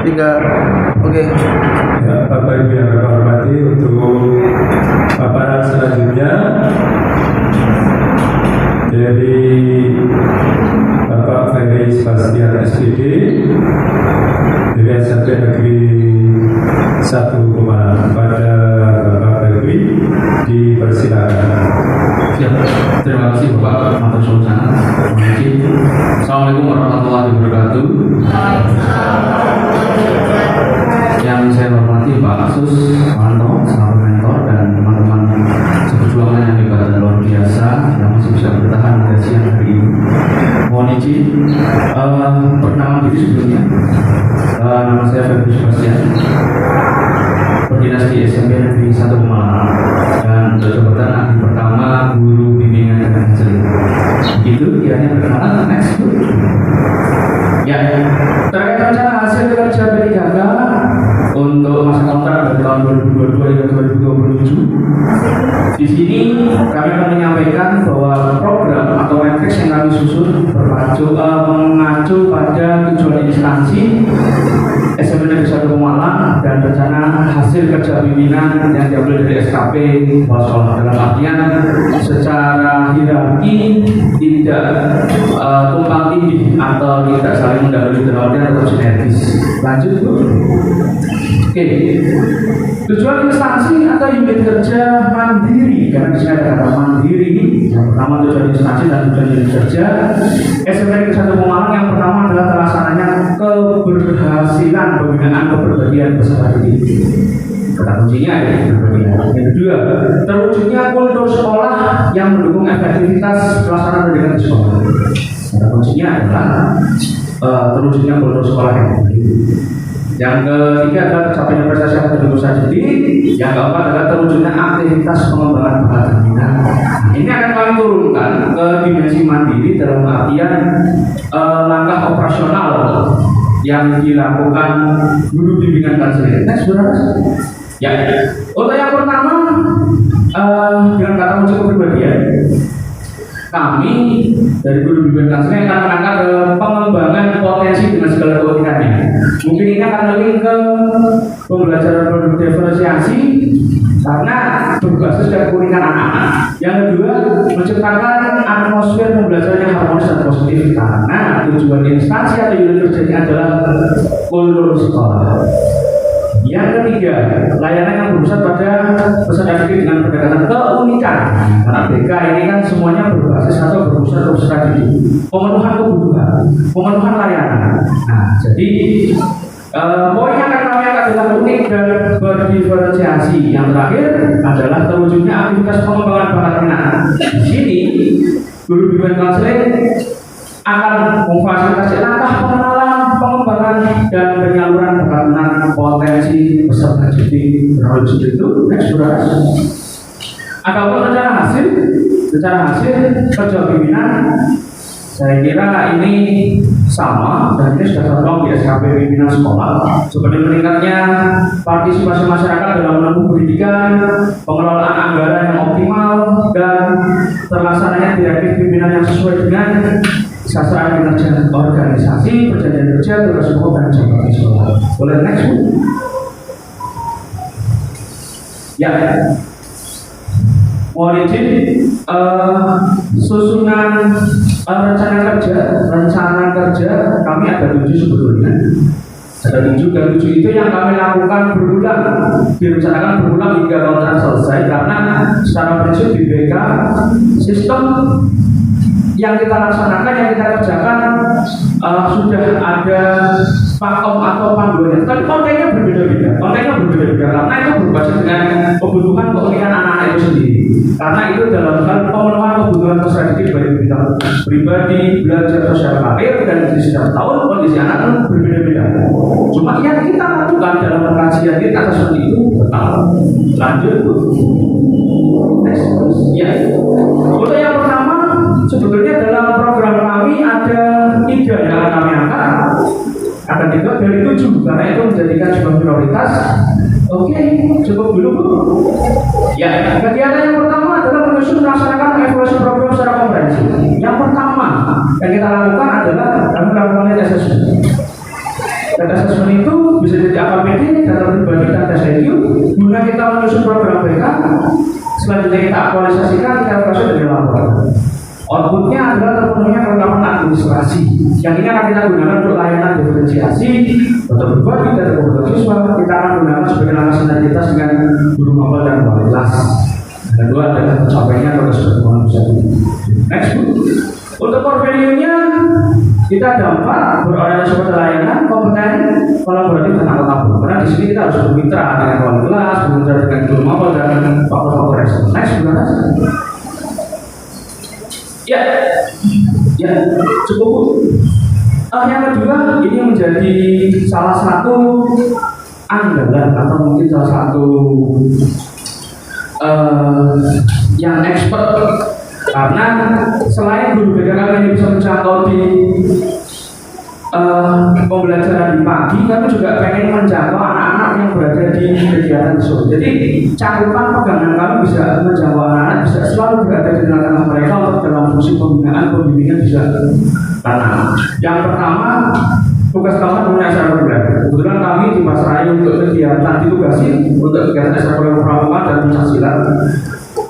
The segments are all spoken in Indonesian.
tiga, oke. Ya, Bapak Ibu yang kami hormati, untuk paparan selanjutnya dari Bapak Ferry Sebastian SPD dari SMP Negeri 1 Pemalang. Pada Bapak Ferry dipersilakan. Siap. Terima kasih Bapak Matur Suwun sangat. Assalamualaikum warahmatullahi wabarakatuh. Yang saya hormati Pak Asus Manto, selaku mentor, dan teman-teman seperjuangan yang hebat dan luar biasa yang masih bisa bertahan hingga siang hari ini. Mohon izin perkenalan diri sebelumnya. Nama saya Ferry Sebastian, berdinas di SMP Negeri 1 Pemalang, dan jabatan ahli pertama guru bimbingan dan konseling. Begitu kiranya perkenalan. Next. Ya, terkait rencana hasil kerja P3K untuk masa kontrak dari tahun 2022 hingga 2027. Di sini kami akan menyampaikan bahwa program atau matriks yang kami susun mengacu pada tujuan instansi SMP Negeri 1 Pemalang dan rencana hasil kerja pimpinan yang diambil dari SKP kepala sekolah. Dalam artian secara hierarki tidak tumpang tindih atau tidak saling mendahului dalam artian atau sinergis. Lanjut Bu. Oke. Tujuan instansi atau unit kerja mandiri, karena di sini ada kata mandiri. Yang pertama tujuan instansi dan tujuan unit kerja SMP Negeri 1 Pemalang. Yang pertama adalah terlaksananya keberhasilan pembinaan kepribadian peserta didik. Kata kuncinya ya, kepribadian. Yang kedua, terwujudnya kultur sekolah yang mendukung efektivitas pelaksanaan pendidikan di sekolah. Kata kuncinya adalah terwujudnya kultur sekolah yang baik. Yang ketiga adalah tercapainya prestasi yang tentu saja. Yang keempat adalah terwujudnya aktivitas pengembangan bakat dan minat. Ini akan kami turunkan ke dimensi mandiri dalam artian langkah operasional yang dilakukan guru bimbingan konseling. Next, ya. Untuk yang pertama dengan kata kunci kepribadian, kami dari guru bimbingan konseling akan mengangkat ke pengembangan potensi dengan segala keunikannya. Mungkin ini akan lebih ke pembelajaran produk diferensiasi karena berbasis dari keunikan anak-anak. Yang kedua, menciptakan atmosfer pembelajaran yang harmonis dan positif karena tujuan instansi atau unit kerjanya adalah kultur sekolah. Yang ketiga, layanan yang berusaha pada peserta didik dengan pendekatan keunikan. Karena BK ini kan semuanya berbasis atau berusaha untuk peserta didik, pemenuhan kebutuhan, pemenuhan layanan. Nah, jadi poin yang kami adalah unik dan berdiferensiasi. Yang terakhir adalah terwujudnya aktivitas pengembangan bakat minat. Di sini, guru bimbingan konseling akan memfasilitasi langkah pengenalan, pengembangan, dan penyaluran bakat minat potensi peserta didik. Terus itu eksplorasi. Adapun rencana hasil kerja pimpinan, saya kira ini sama dan ini sudah tertuang di SKP pimpinan sekolah. Seperti meningkatnya partisipasi masyarakat dalam menempuh pendidikan, pengelolaan anggaran yang optimal, dan terlaksananya direktif pimpinan yang sesuai dengan sasaran kinerja organisasi, perjanjian kerja, tugas pokok, dan jabatan sekolah. Boleh next Bu? Ya. Mohon izin, susunan rencana kerja kami ada 7 sebetulnya. Ada 7 dan 7 itu yang kami lakukan berulang, direncanakan berulang hingga kontrak selesai karena secara prinsip di BK sistem yang kita laksanakan, yang kita kerjakan sudah ada pakom atau panduannya. Tapi kontennya berbeda-beda karena itu berbasis dengan kebutuhan keunikan anak-anak itu sendiri. Karena itu dalam hal pemenuhan kebutuhan peserta didik baik bidang pribadi, belajar, sosial, karir, dan di setiap tahun kondisi anak itu berbeda-beda. Cuma yang kita lakukan dalam kajian kita seperti itu betul. Lanjut. Next. Ya. Untuk yang pertama, sebetulnya dalam program kami ada 3 yang akan kami angkat. Ada 3 dari 7 karena itu menjadikan sebuah prioritas. Oke, cukup dulu Bu. Ya, kegiatan yang pertama adalah menyusun melaksanakan evaluasi program secara komprehensif. Yang pertama yang kita lakukan adalah kami melakukan assessment. Data assessment itu bisa jadi AKPD, data pribadi, dan tes IQ. Guna kita menyusun program BK, selanjutnya kita aktualisasikan, kita proses dari laporan. Outputnya adalah terpenuhnya kelengkapan administrasi. Yang ini akan kita gunakan untuk layanan diferensiasi, untuk berbagi data kebutuhan siswa. Kita akan gunakan sebagai langkah sinergitas dengan guru mapel dan wali kelas. Kedua adalah pencapaiannya atau kesempatan manusia. Next, untuk core value-nya kita ada 4: berorientasi pada layanan, kompeten, kolaboratif, dan akuntabel. Karena di sini kita harus bermitra dengan wali kelas, bermitra dengan guru mapel dan faktor-faktor eksternal. Next, gimana? Ya, cukup. Yang kedua, ini menjadi salah satu andalan atau mungkin salah satu yang expert, karena selain guru BK kami ini bisa menjangkau di pembelajaran di pagi, kami juga pengen menjangkau anak-anak yang berada di kegiatan sore. Jadi cakupan pegangan kami bisa menjangkau anak-anak, bisa selalu berada di tengah-tengah mereka untuk dalam fungsi pembinaan, pembimbingan bisa tanam. Yang pertama, tugas kami mengenai ekstrakurikuler. Kebetulan kami di Pasrai untuk kegiatan ditugasi untuk kegiatan ekstrakurikuler pramuka dan pencaksilat.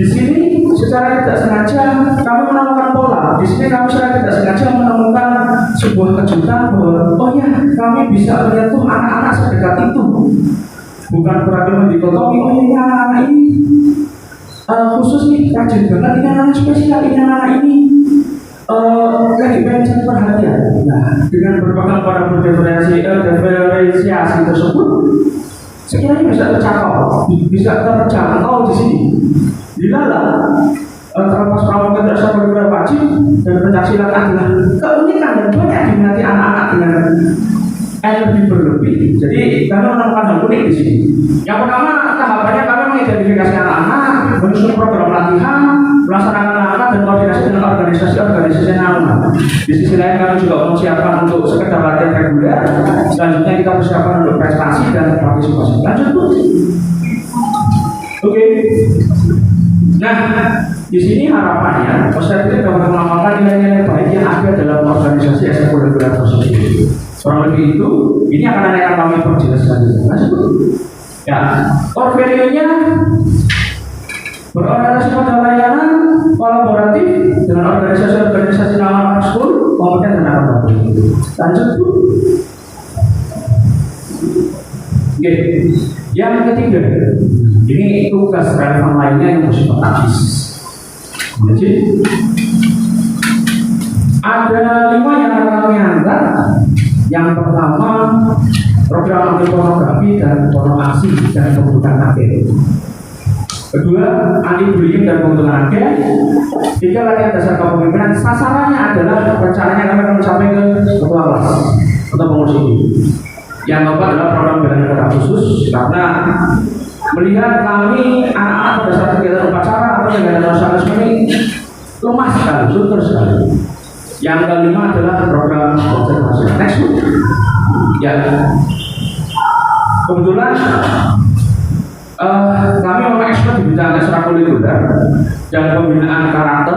Di sini secara tidak sengaja kami menemukan pola. Di sini kami secara tidak sengaja menemukan sebuah kejutan bahwa oh ya, kami bisa menyentuh anak-anak sedekat itu. Bukan berarti mendikotomi, oh ya anak ini khusus nih, rajin banget, ini anak spesial, ini anak ini lagi pengen cari perhatian. Nah, dengan berpegang pada diferensiasi tersebut, sekiranya bisa terjangkau, bisa terjangkau di sini. Dilalah terlepas pramuka dan ekstrakurikuler wajib dan pencaksilat adalah keunikan dan banyak diminati anak-anak dengan energi berlebih. Jadi kami menemukan hal unik di sini. Yang pertama, tahapannya kami mengidentifikasi anak-anak, menyusun program latihan, melaksanakan langkah dan koordinasi dengan organisasi-organisasi anak-anak. Di sisi lain kami juga mempersiapkan untuk sekedar latihan reguler. Selanjutnya kita persiapkan untuk prestasi dan partisipasi. Lanjut, Bu. Oke. Nah, di sini harapannya peserta dapat mengamalkan nilai-nilai baik yang ada dalam organisasi ekstrakurikuler tersebut. Kurang lebih itu, ini akan kami perjelas selanjutnya. Ya, core value-nya berorientasi pada layanan, kolaboratif dengan organisasi-organisasi nama school, kompeten dan akuntabel. Lanjut, Bu. Oke, yang ketiga, ini tugas relevan lainnya yang bersifat taktis. Jadi ada 5 yang akan kami angkat. Yang pertama, program anti pornografi dan pornografi dan pembentukan agen. Kedua, anti bullying dan pembentukan agen. Tiga, latihan dasar kepemimpinan. Sasarannya adalah rencananya kami akan mencapai ke ketua kelas atau pengurus ini. Yang keempat adalah program bela negara khusus, karena melihat kami anak-anak pada saat kegiatan upacara atau kegiatan nasionalisme ini lemah sekali, suntur sekali. Yang kelima adalah program konservasi. Next, ya. Kebetulan kami memang expert di bidang ekstrakurikuler dan pembinaan karakter.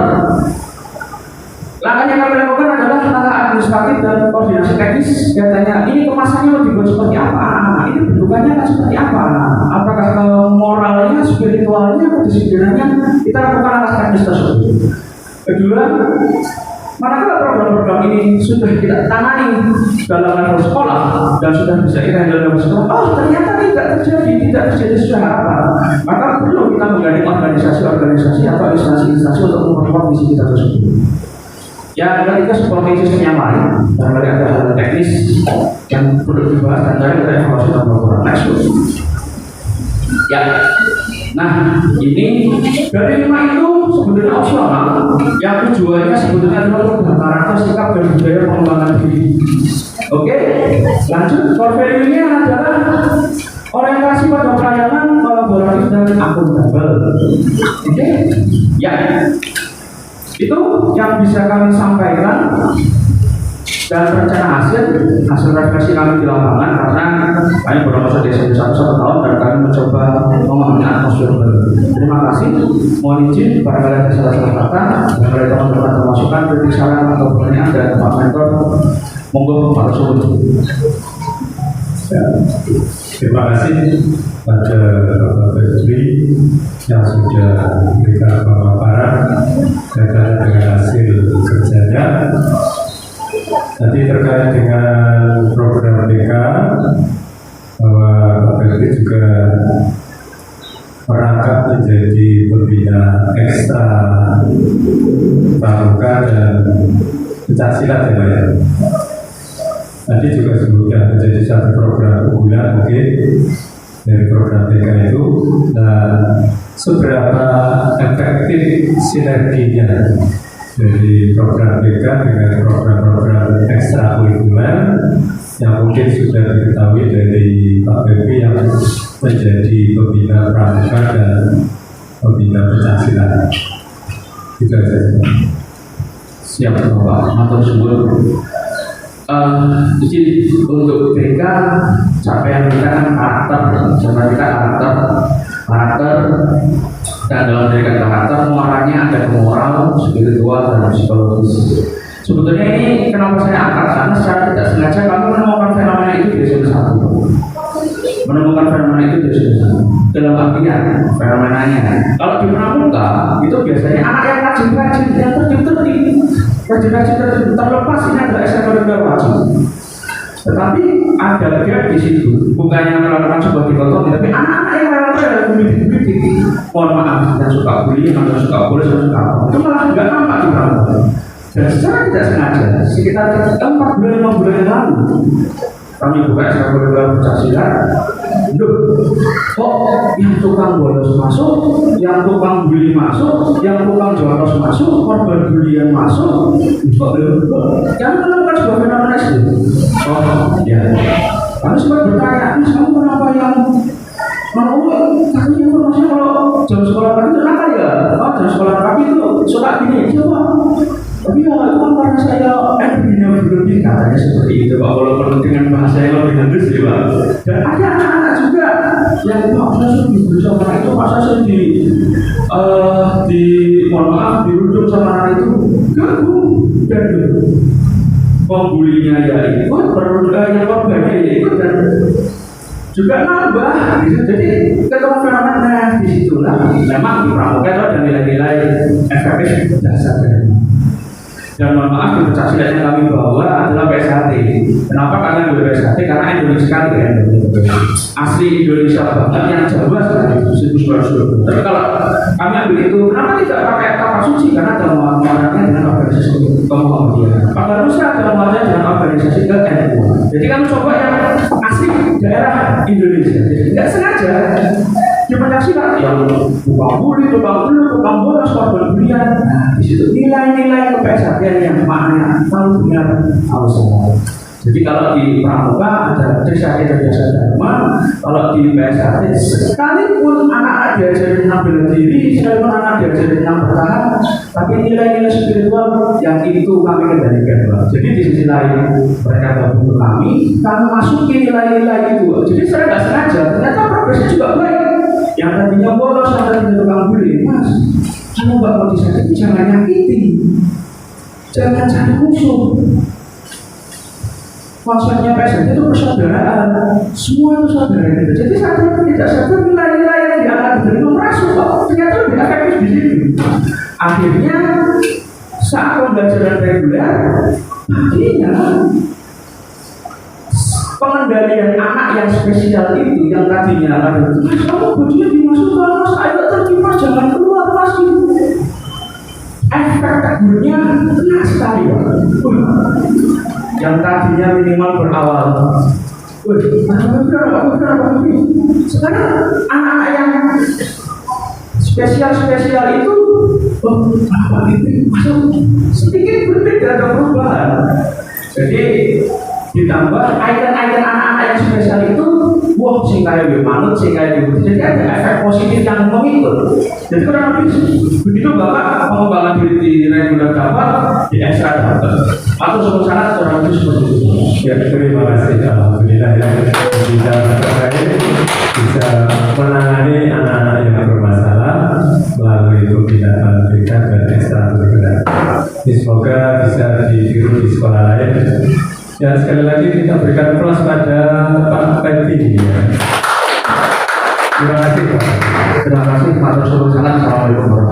Langkah yang kami lakukan adalah langkah administratif dan koordinasi teknis. Katanya ini kemasannya mau dibuat seperti apa, ini bentukannya akan seperti apa, apakah moralnya, spiritualnya, kedisiplinannya, kita lakukan langkah teknis tersebut. Kedua, manakala program-program ini sudah kita tangani dalam level sekolah dan sudah bisa kita handle dalam sekolah, oh ternyata tidak terjadi sesuai harapan, maka perlu kita menggandeng organisasi-organisasi atau instansi-instansi untuk memperkuat misi kita tersebut. Yang ketiga, supporting system yang lain, dan ada hal teknis yang perlu dibahas dan dari kita evaluasi dan laporan. Next, ya. Nah, ini dari 5 itu sebetulnya opsional. Yang tujuannya sebetulnya adalah untuk karakter, sikap dan budaya pengembangan diri. Oke, lanjut. Core value-nya adalah orientasi pada pelayanan, kolaboratif dan akuntabel. Oke, ya. Itu yang bisa kami sampaikan dan rencana hasil refleksi kami di lapangan, karena kami baru masuk di SMP 1 tahun dan kami mencoba memahami atmosfer baru. Terima kasih. Mohon izin barangkali ada salah-salah kata, barangkali teman-teman ada masukan, kritik, saran atau pertanyaan dari Pak Mentor. Monggo Pak Rasul. Ya. Terima kasih pada Bapak Febri yang sudah memberikan pemaparan terkait dengan hasil kerjanya. Tadi terkait dengan program BK, bahwa Bapak Febri juga merangkap menjadi pembina ekstra pramuka dan pencaksilat ya Pak ya. Tadi juga sudah menjadi satu program unggulan mungkin dari program BK itu. Dan seberapa efektif sinerginya dari program BK dengan program-program ekstrakurikuler yang mungkin sudah diketahui dari Pak Febri yang menjadi pembina pramuka dan pembina pencaksilat. Itu saja. Siap Bapak, matur suwun. Jadi untuk BK capaian kita kan karakter dan dalam memberikan karakter muaranya ada ke moral, spiritual dan psikologis. Sebetulnya ini kenapa saya angkat karena secara tidak sengaja kami menemukan fenomena itu di SMP 1. Menemukan fenomena itu di SMP 1. Dalam artian fenomenanya, kalau di pramuka itu biasanya anak yang rajin-rajin, yang tertib-tertib, rajin-rajin terlepas ini adalah ekstra-kurikuler wajib. Tetapi ada gap di situ, bukannya melakukan sebuah dikotomi, tapi anak-anak yang rela-rela bulidik-bulidik, mohon maaf, yang suka bully, yang suka bolos, yang suka apa, itu malah nggak nampak di pramuka. Dan secara tidak sengaja, sekitar 4 bulan 5 bulan yang lalu, kami buka ekstra-kurikuler pencaksilat. Kok yang tukang bolos masuk, yang tukang bully masuk, yang tukang jolos masuk, korban bulian masuk. Jangan menemukan sebuah fenomena itu. Oh ya, kami sempat bertanya, Mas kamu kenapa yang katanya informasinya kalau jam sekolah pagi itu nakal ya? Oh jam sekolah pagi itu suka gini, coba. Tapi ya itu kan karena saya energinya berlebih katanya seperti itu Pak, walaupun dengan bahasa yang lebih halus ya Pak. Dan ada anak-anak juga yang Pak saya sudah berusaha karena itu Pak saya mohon maaf dirundung sama anak itu gabung dan pembulinya ya ikut, yang korbannya ya ikut dan juga nambah gitu. Jadi ketemu fenomena di situlah memang di pramuka itu ada nilai-nilai efektif dasar dan mohon maaf di pencaksilat yang kami bawa adalah PSHT. Kenapa? Karena boleh PSHT karena Indonesia sekali ya, asli Indonesia banget yang Jawa sekali itu. Tapi kalau kami ambil itu, kenapa tidak pakai kata suci? Karena dalam muatannya dengan organisasi Muhammadiyah. Pakai Rusia dalam muatannya dengan organisasi ke NU. Jadi kami coba yang asli daerah Indonesia. Jadi tidak sengaja di pencaksilat yang tukang bully, tukang beluk, tukang bolos, korban bulian. Nah, di situ nilai-nilai kepesertaan yang maknanya tahu benar, tahu semua. Jadi kalau di pramuka ada Trisakti Trisakti Dharma, kalau di PSHT sekalipun anak-anak diajarin tentang bela diri, sekalipun anak diajarin tentang bertahan, tapi nilai-nilai spiritual yang itu kami kendalikan. Jadi di sisi lain mereka gabung ke kami masuki nilai-nilai itu. Jadi saya nggak sengaja, ternyata progresnya juga baik. Yang tadinya bolos, yang tadinya tukang bully, Mas, kalau nggak mau disakiti jangan nyakiti, jangan cari musuh. Konsepnya PSHT itu persaudaraan, semua itu saudara kita. Jadi sadar tidak sadar nilai-nilai yang diangkat dari merasuk, ternyata lebih efektif di situ. Akhirnya saat pembelajaran reguler, akhirnya pengendalian anak yang spesial itu yang tadinya ada itu, Mas kamu bajunya dimasukkan, Mas ayo terima jangan keluar Mas gitu. Efek gurunya kena sekali Pak. Yang tadinya minimal berawal. Sekarang anak-anak yang spesial itu, apa itu masuk sedikit berbeda, ada perubahan. Jadi ditambah icon-icon anak-anak yang spesial itu, wah sing kaya manut, sing kaya jadi ada efek positif yang mengikut. Jadi kurang lebih begitu Bapak pengembangan diri di reguler dapat di ekstra dapat. Atau suatu saat kurang lebih seperti itu. Ya, terima kasih. Alhamdulillah ya, bisa terkait, bisa menangani anak-anak yang bermasalah melalui pembinaan BK dan ekstrakurikuler. Semoga bisa ditiru di sekolah lain. Ya, sekali lagi kita berikan plus pada Pak Ya. Terima kasih Pak. Terima kasih Pak Tersuruh Sangat. Assalamualaikum warahmatullahi wabarakatuh.